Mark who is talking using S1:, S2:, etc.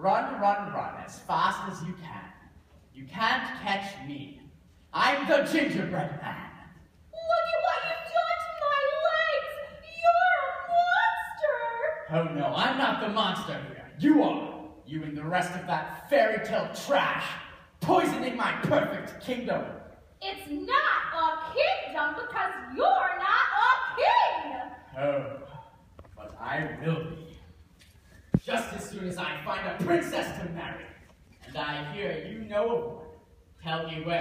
S1: Run, run, run as fast as you can. You can't catch me. I'm the gingerbread man.
S2: Look at what you've done to my legs! You're a monster!
S1: Oh no, I'm not the monster here. You are. You and the rest of that fairy tale trash, poisoning my perfect kingdom.
S2: It's not a kingdom because you're not a king!
S1: Oh, but I will be. Just as soon as I find a princess to marry. And I hear you know of one. Tell me where